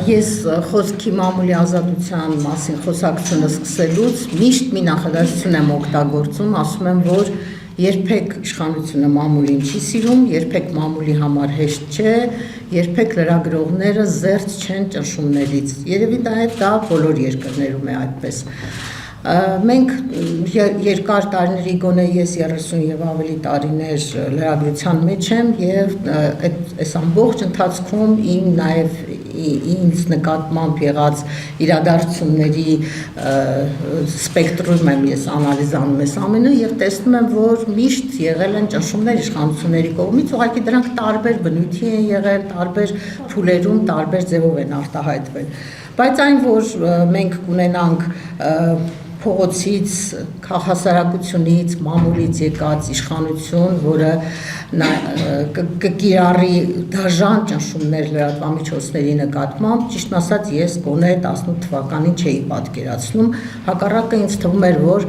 Ես խոսքի մամուլի ազատության մասին խոսակցությունը սկսելուց միշտ մի նախադասություն եմ օգտագործում, ասում եմ, որ երբեք իշխանությունը մամուլին չի սիրում, երբեք մամուլի համար հեշտ չէ, երբեք լրագրողները զերծ չեն ճնշումներից։ Երևի դա բոլոր երկրներում է այդպես։ Մենք երկար տարիների գոնե ես 30 եւ ավելի տարիներ լրագրության մեջ եմ եւ այս ամբողջ ընթացքում իմ նաեւ ինձ նկատմամբ եղած իրադարձությունների սպեկտրում եմ ես անալիզ անում ես ամենը եւ տեսնում եմ, որ միշտ եղել են ճնշումներ իշխանությունների կողմից, ուղղակի դրանք տարբեր բնույթի են եղել, տարբեր փուլերում, տարբեր ձևով են արտահայտվել։ Բայց այն, որ մենք կունենանք փողոցից, քաղաքասարակությունից, մամուլից եկած իշխանություն, որը կկիրառի դաժան ճնշումներ լրատվամիջոցների նկատմամբ, ճիշտն ասած ես գոնե 18 թվականին չէի պատկերացնում, հակառակը ինձ թվում էր, որ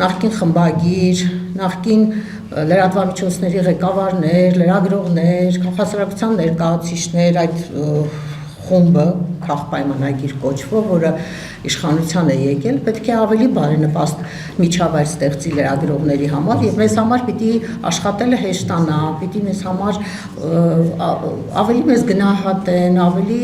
նախկին խմբագիր, նախկին լրատվամիջոցների ղեկավարներ, լրագրողներ, քաղաքասարակության ներկայացուցիչներ, այդ խումբը քաղաքապայմանագիր կոչվող, որը իշխանության է եկել, պետք է ավելի բարենպաստ միջավայր ստեղծի լրագրողների համար եւ մեզ համար պիտի աշխատելը հեշտանա, պիտի մեզ համար ավելի մեզ գնահատեն, ավելի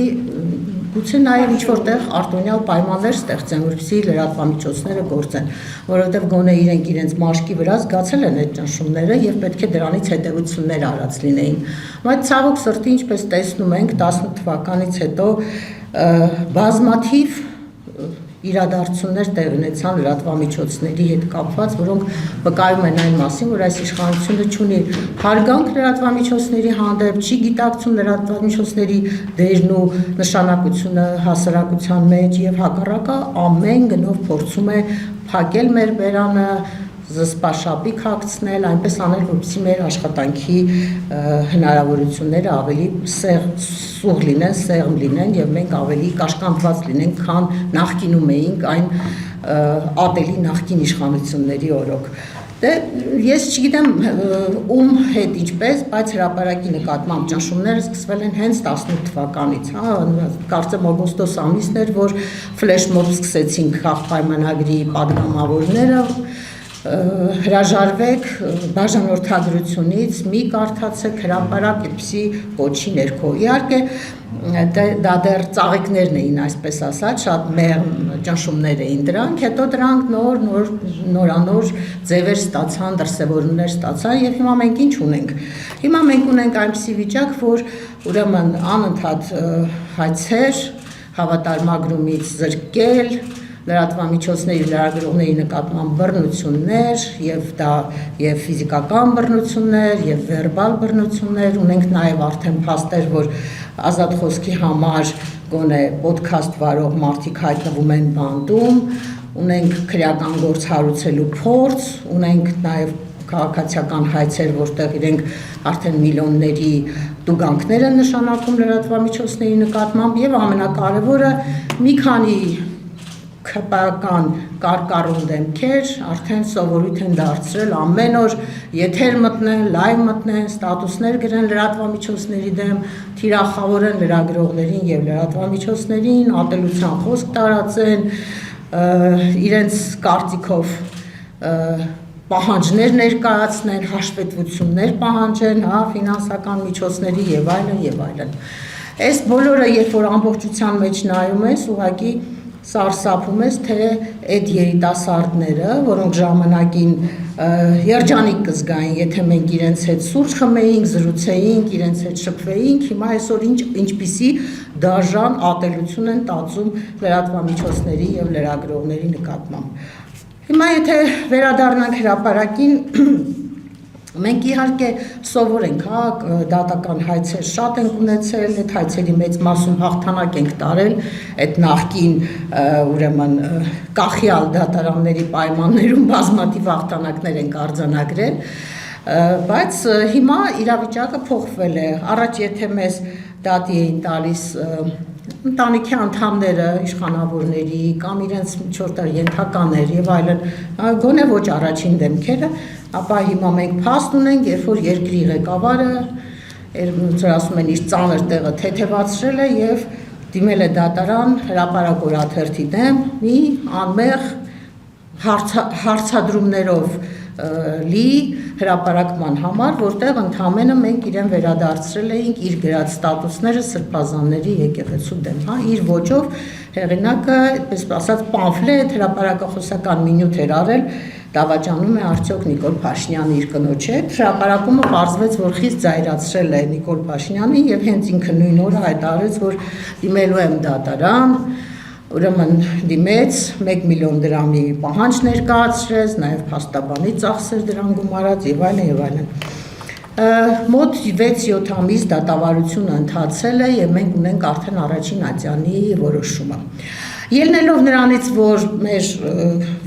գուցե նաև ինչ որտեղ արտոնյալ պայմաններ ստեղծեն, որպեսզի լրատվամիջոցները գործեն, որովհետև գոնե իրենց մաշկի վրա զգացել են այդ ճնշումները եւ պետք է դրանից հետեւություններ արած լինեին։ Բայց ցավոք սրտի, ինչպես տեսնում ենք, 18 թվականից հետո բազմաթիվ իրադարձություններ տեղ ունեցան լրատվամիջոցների հետ կապված, որոնք վկայում են այն մասին, որ այս իշխանությունը չունի հարգանք լրատվամիջոցների հանդեպ, չի գիտակցում լրատվամիջոցների դերն ու նշանակությունը հասարակության մեջ եւ հակառակը ամեն գնով փորձում է փակել մեր բերանը, զսպաշապիկ հագցնել, այնպես անել, որպեսզի մեր աշխատանքի հնարավորությունները ավելի սուղ լինեն, սեղմ լինեն եւ մենք ավելի կաշկանդված լինենք, քան նախկինում էինք այն ատելի նախկին իշխանությունների օրոք։ Դե ես չգիտեմ ում հետ ինչպես, բայց հրապարակի նկատմամբ ճնշումները սկսվել են հենց 18 թվականից, կարծեմ օգոստոս ամիսն էր, որ ֆլեշմոբ սկսեցին քաղաքապայմանագրի падգամավորները հրաժարվեք բաժանորդագրությունից, մի կարդացեք հրապարակ, այդպիսի կոչի ներքո։ Իհարկե դա դեռ ծաղիկներն էին, այսպես ասած, շատ մեղմ ճնշումներ էին դրանք, հետո դրանք նորանոր ձևեր ստացան, դրսևորումներ ստացան եւ հիմա մենք ինչ ունենք։ Հիմա մենք ունենք այնպիսի վիճակ, որ ուրեմն անընդհատ հայցեր, հավատարմագրումից զրկել, լրատվամիջոցների լրագրողների նկատմամբ բռնություններ եւ ֆիզիկական բռնություններ եւ վերբալ բռնություններ, ունենք նաեւ արդեն փաստեր, որ ազատ խոսքի համար գոնե ոդքասթ վարող մարդիկ հայտնվում են բանտում, ունենք քրեական գործ հարուցելու փորձ, ունենք նաեւ քաղաքացիական հայցեր, որտեղ իրենք արդեն միլիոնների տուգանքներ են նշանակում լրատվամիջոցների նկատմամբ եւ ամենակարևորը մի քանի քպական կարկառուն դեմքեր արդեն սովորույթ են դարձրել ամեն օր եթեր մտնեն, լայվ մտնեն, ստատուսներ գրեն լրատվամիջոցների դեմ, թիրախավորեն լրագրողներին եւ լրատվամիջոցներին, ատելության խոսք տարածեն, իրենց կարծիքով պահանջներ ներկայացնեն, հաշվետվություններ պահանջեն, ֆինանսական միջոցների եւ այլն։ Այս բոլորը, երբ որ ամբողջության մեջ նայում ես, ուղղակի սարսափում ես, թե այդ երիտասարդները, որոնք ժամանակին երջանիկ կզգային, եթե մենք իրենց հետ սուրճ խմեինք, զրուցեինք, իրենց հետ շփվեինք, հիմա այսօր ինչպիսի դաժան ատելություն են տածում լրատվամիջոցների եւ լրագրողների նկատմամբ։ Հիմա եթե վերադառնանք հրապարակին, մենք իհարկե սովոր ենք, դատական հայցեր շատ ենք ունեցել, այդ հայցերի մեծ մասում հաղթանակ ենք տարել, այդ նախկին ուրեմն կախյալ դատարանների պայմաններում բազմաթիվ հաղթանակներ ենք արձանագրել, բայց հիմա իրավիճակը փոխվել է, առաջ եթե մեզ դատի էին տալիս ընտանիքի անդամները իշխանավորների կամ իրենց ինչ-որ ենթականեր եւ այլն, գոնե ոչ առաջին դեմքերը, ապա հիմա մենք փաստ ունենք, երբ որ երկրի ղեկավարը, ասում են, իր ծանր տեղը թեթևացրել է եւ դիմել է դատարան հրապարակ օրաթերթի դեմ մի անմեղ հարցադրումներով լի հրապարակման համար, որտեղ ընդամենը մենք իրեն վերադարձրել էինք իր գրած ստատուսները սրբազանների եկեղեցու դեմ, հա, իր ոճով հեղինակը, այսպես ասած, պամֆլետ հրապարակախոսական մինյութ էր արել, դավաճանում է արդյոք Նիկոլ Փաշինյանը իր կնոջ հետ, հրապարակումը պարզվեց, որ խիստ զայրացրել է Նիկոլ Փաշինյանին եւ հենց ինքը նույն օրը հայտարարեց, որ դիմելու եմ դատարան, ուրեմն դիմեց 1 միլիոն դրամի պահանջ ներկայացրեց, նաև փաստաբանի ծախսեր դրան գումարած եւ այլն եւ այլն։ Մոտ 6-7 ամիս դատավարությունը ընթացել է եւ մենք ունենք արդեն առաջին ատյանի որոշումը։ Ելնելով նրանից, որ մեր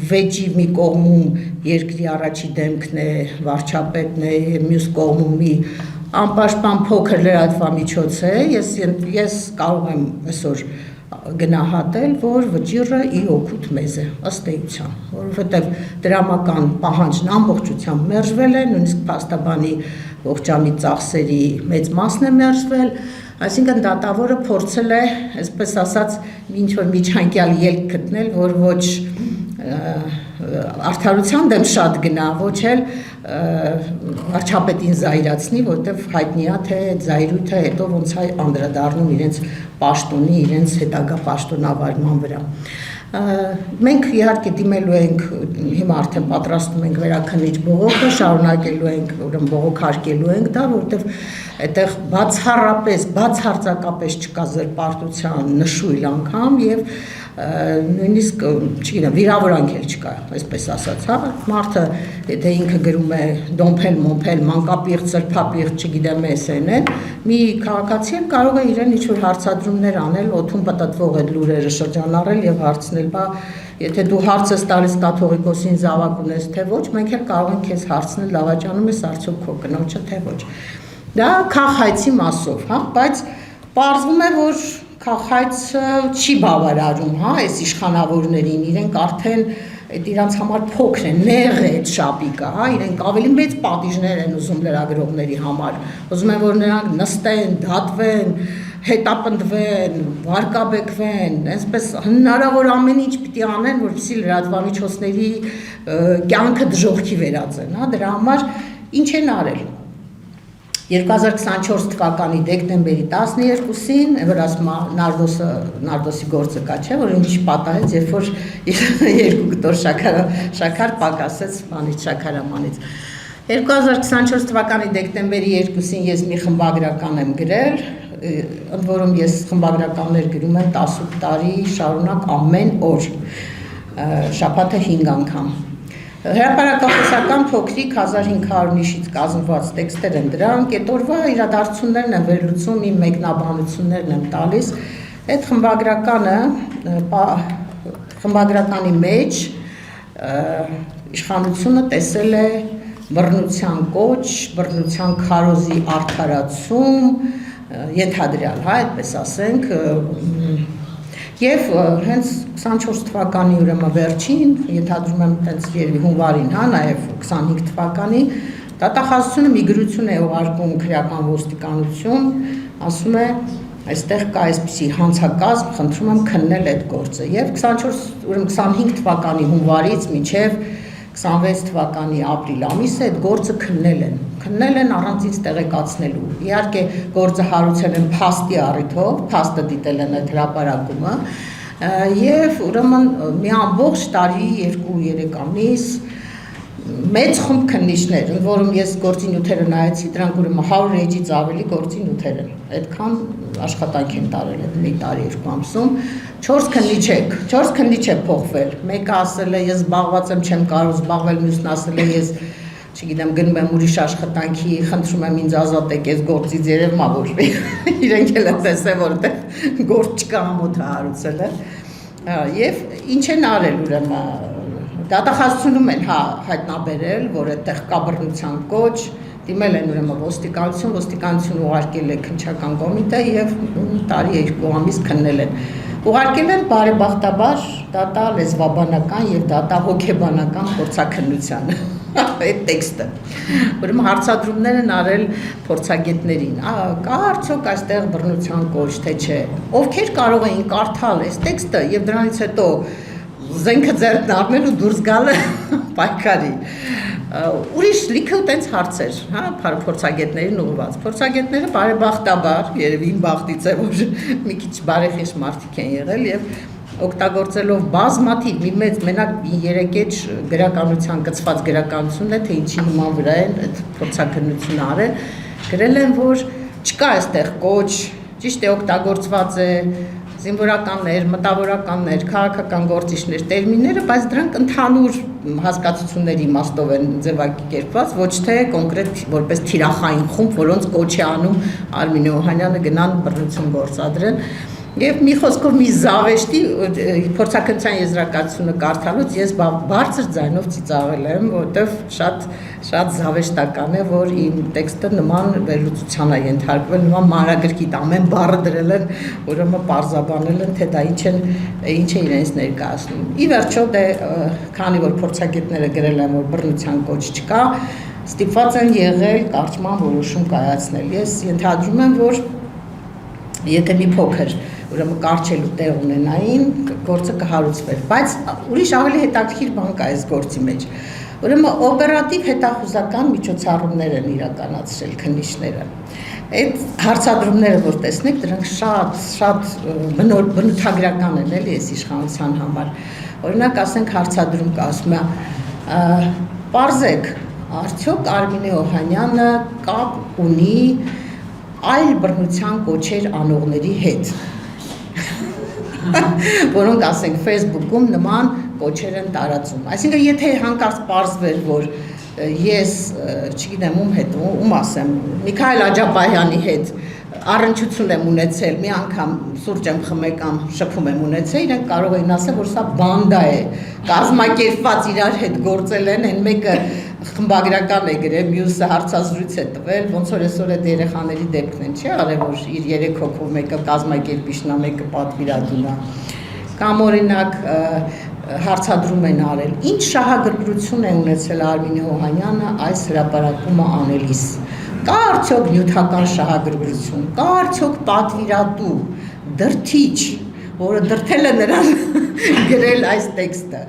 վեճի մի կողմում երկրի առաջի դեմքն է, վարչապետն է, մյուս կողմում մի անպաշտպան փոքր լրատվամիջոց է, ես կարող եմ այսօր գնահատել, որ վճիռը ի օգուտ մեզ է, ըստ էության, որովհետև դրամական պահանջն ամբողջությամբ մերժվել է, նույնիսկ փաստաբանի ողջամի ծախսերի մեծ մասն է մերժվել, այսինքն դատավորը փորձել է, այսպես ասած, ինչ-որ միջանկյալ ելք գտնել, որ ոչ արդարության դեմ շատ գնա, ոչ էլ վարչապետին զայրացնի, որտեղ հայտնի է, թե զայրույթը հետո ոնց է անդրադառնում իրենց պաշտոնի, իրենց հետագա պաշտոնավարման վրա։ Մենք իհարկե դիմելու ենք, հիմա արդեն պատրաստում ենք վերաքննիչ բողոքը, շարունակելու ենք, ուրեմն բողոքարկելու ենք դա, որտեղ այդտեղ բացարձակապես չկա զրպարտության նշույլ անգամ եւ նույնիսկ, չգիտեմ, վիրավորանք էլ չկա, այսպես ասած, հա, մարդը, եթե ինքը գրում է դոմփել, մոմփել, մանկապիղծ, սրբապիղծ, չգիտեմ, SN-ն, մի քաղաքացի էլ կարող է իրեն ինչ-որ հարցադրումներ անել, օդում պատտվող այդ լուրերը շրջանառել եւ հարցնել, բա եթե դու հարց ես տալիս կաթողիկոսին զավակ ունես, թե ոչ, մենք էլ կարող ենք քեզ հարցնել, լավաճանում ես արդյոք քո կնոջը, թե ոչ։ Դա քաղաքացի մասով, հա, բայց պարզվում է, որ քաղաքացը չի բավարարում, հա, այս իշխանավորներին, իրենք արդեն այդ իրանց համար փոքր են, նեղ է այդ շապիկը, հա, իրենք ավելի մեծ պատիժներ են ուզում լրագրողների համար, ուզում են, որ նրանք նստեն, դատվեն, հետապնդվեն, վարկաբեկվեն, այսպես հնարավոր ամեն ինչ պիտի անեն, որպեսզի լրատվամիջոցների կյանքը դժոխքի վերածեն, հա, դրա համար ինչ են արել։ 2024 թվականի դեկտեմբերի 12-ին, վրաս Նարդոսի գործը կա, չէ, որ ինչ պատահեց, երբ որ 2 կտոր շաքար պակասեց շաքարամանից։ 2024 թվականի դեկտեմբերի 2-ին ես մի խմբագրական եմ գրել, ընդ որում ես խմբագրականներ գրում եմ 18 տարի շարունակ ամեն օր, շաբաթը 5 անգամ։ Հրապարակախոսական փոքրիկ 1500-ից կազմված տեքստեր են դրանք, այդ օրվա իրադարձություններն են վերլուծում, իմ մեկնաբանություններն եմ տալիս, այդ խմբագրականի մեջ իշխանությունը տեսել է բռնության կոչ, բռնության քարոզի արդարացում, ենթադրյալ, հա, այդպես ասենք, եւ հենց 24 թվականի ուրեմն վերջին, ենթադրում եմ հենց երևի հունվարին, հա, նաեւ 25 թվականի դատախազությունը մի գրություն է ուղարկում քրեական ոստիկանություն, ասում է այստեղ կա այսպիսի հանցակազմ, խնդրում եմ քննել այդ գործը եւ 25 թվականի հունվարից մինչեւ 26 թվականի ապրիլ ամիսը այդ գործը քննել են առանց ինձ տեղեկացնելու։ Իհարկե գործը հարուցել են փաստի առիթով, փաստը դիտել են այդ հրապարակումը եւ ուրեմն մի ամբողջ տարի 2-3 ամիս մեծ խումբ քննիչներ, ընդ որում ես գործի նյութերը նայեցի, դրանք ուրեմն 100 էջից ավելի գործի նյութեր են։ Այդքան աշխատանք են տարել այդ մի տարի 2 ամսում։ 4 քննիչ է փոխվել։ Մեկը ասել է ես զբաղված եմ, չեմ կարող զբաղվել, մյուսն ասել է ես, չգիտեմ, գնում եմ ուրիշ աշխատանքի, խնդրում եմ ինձ ազատեք այս գործից, երևում է որ իրենք էլ են տեսել, որտեղ գործ չկա, ամոթը հարուցել է։ Եվ ինչ են արել ուրեմն դատախազությունում են հայտնաբերել, որ այդտեղ կա բռնության կոչ, դիմել են ուրեմն ոստիկանությունը ուղարկել է քննչական կոմիտե եւ տարի 2 ամիս քննել են։ Ուղարկել են բարեբախտաբար դատա լեզվաբանական եւ դատա հոգեբանական փորձաքննության։ այդ տեքստը։ Ուրեմն հարցադրումներ են արել փորձագետներին, կա արդյոք այստեղ բռնության կոչ, թե չէ։ Ովքեր կարող էին կարդալ այս տեքստը եւ դրանից հետո զենքը ձեռքն առնել ու դուրս գալը պայքարի։ Ուրիշ լիքը տենց հարցեր, հա, փորձագետներին ուղղված։ Փորձագետները բարեբախտաբար, երևի իմ բախտից է, որ մի քիչ բարեխիղճ մարդիկ են եղել եւ օգտագործելով բազմաթիվ մի մեծ մենակ 3 էջ գրականության գծված գրականությունն է, թե ինչի հիման վրա են այդ փորձագնությունը արել, գրել են, որ չկա այստեղ կոչ, ճիշտ է օգտագործված է զինվորականներ, մտավորականներ, քաղաքական գործիչներ տերմինները, բայց դրանք ընդհանուր հասկացությունների իմաստով են ձևակերպված, ոչ թե կոնկրետ որպես թիրախային խումբ, որոնց կոչ է անում Արմինե Օհանյանը գնան բռնություն գործադրեն։ Եվ մի խոսքով մի զավեշտի փորձաքննության եզրակացությունը կարդալուց ես բարձր ձայնով ծիծաղել եմ, որովհետև շատ զավեշտական է, որ իմ տեքստը նման վերլուծության է ենթարկվել, նման մանրագրքիտ ամեն բառը դրել են, ուրեմն պարզաբանել են, թե դա ինչ է իրենց ներկայացնում։ Ի վերջո դե քանի որ փորձագետները գրել են, որ բռնության կոչ չկա, ստիպված են եղել կարճման որոշում կայացնել։ Ես ենթադրում եմ, որ եթե մի փոքր ուրեմն կարճելու տեղ ունենային, գործը կհարուցվեր, բայց ուրիշ ավելի հետաքրքիր բան կա այս գործի մեջ։ Ուրեմն օպերատիվ հետախուզական միջոցառումներ են իրականացրել քննիչները։ Այդ հարցադրումները, որ տեսնեք, դրանք շատ բնութագրական են, էլի, այս իշխանության համար։ Օրինակ, ասենք հարցադրում կա, ասում է, պարզեք, արդյոք Արմինե Օհանյանը կապ ունի այլ բռնության կոչեր անողների հետ, որոնք ասենք Facebook-ում նման կոչեր են տարածում։ Այսինքն, եթե հանկարծ պարզվեր, որ ես, չգիտեմ ում հետ, ում ասեմ, Միքայել Աջապահյանի հետ առնչություն եմ ունեցել, մի անգամ սուրճ եմ խմել կամ շփում եմ ունեցել, իրենք կարող էին ասել, որ սա բանդա է, կազմակերպված իրար հետ գործել են, այն մեկը խմբագրական է գրել, մյուսը հարցազրույց է տվել, ոնց որ այսօր այդ երեխաների դեպքն են, չի արել, որ իր 3 հոգով մեկը կազմակերպիչն է, մեկը պատվիրատուն է, կամ օրինակ հարցադրում են արել, ինչ շահագրգռություն է ունեցել Արմինե Օհանյանը այս հրապարակումը անելիս, կա արդյոք նյութական շահագրգռություն, կա արդյոք պատվիրատու, դրթիչ, որը դրթել է նրան գրել այս տեքստը։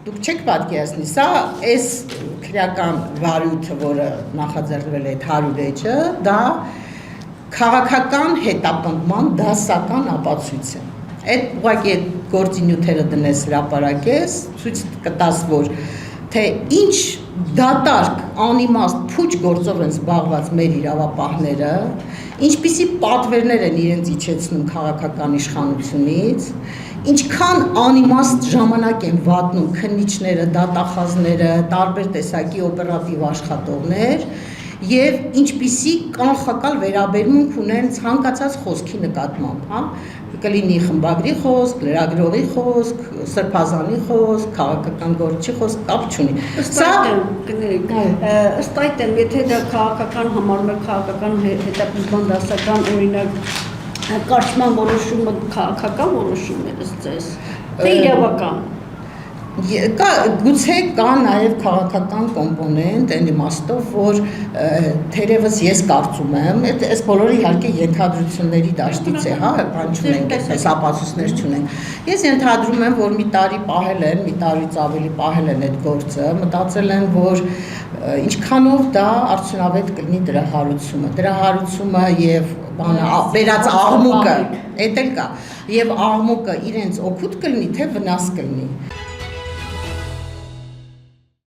Դուք չեք պատկերացնի, սա այս քրեական վարույթը, որը նախաձեռնվել է 100 էջը, դա քաղաքական հետապնդման դասական ապացույց է։ Այդ ուղղակի այդ գործի նյութերը դնես հրապարակես, ցույց կտաս, որ թե ինչ դատարկ, անիմաստ, փուչ գործով են զբաղված մեր իրավապահները, ինչպիսի պատվերներ են իրենց իջեցնում քաղաքական իշխանությունից, ինչքան անիմաստ ժամանակ են վատնում քննիչները, դատախազները, տարբեր տեսակի օպերատիվ աշխատողներ եւ ինչպիսի կանխակալ վերաբերմունք ունեն ցանկացած խոսքի նկատմամբ, հա, կլինի խմբագրի խոսք, լրագրողի խոսք, սրբազանի խոսք, քաղաքական գործի խոսք, կապ չունի։ Սա ըստ այդմ, եթե դա քաղաքական համարում է քաղաքական հետապնդման դասական օրինակ կարճման որոշումը քաղաքական որոշում է ըստ ձեզ, թե իրավական։ Գուցե կա նաև քաղաքական կոմպոնենտ այն իմաստով, որ թերևս ես կարծում եմ, այս բոլորը իհարկե ենթադրությունների դաշտից է, հա, բան չունենք, այսպես ապացույցներ չունենք։ Ես ենթադրում եմ, որ մի տարի պահել են, մի տարից ավելի պահել են այդ գործը, մտածել են, որ ինչքանով դա արդյունավետ կլինի դրա հարուցումը եւ վերած աղմուկը, էդ էլ կա, եւ աղմուկը իրենց օգուտ կլինի, թե վնաս կլինի։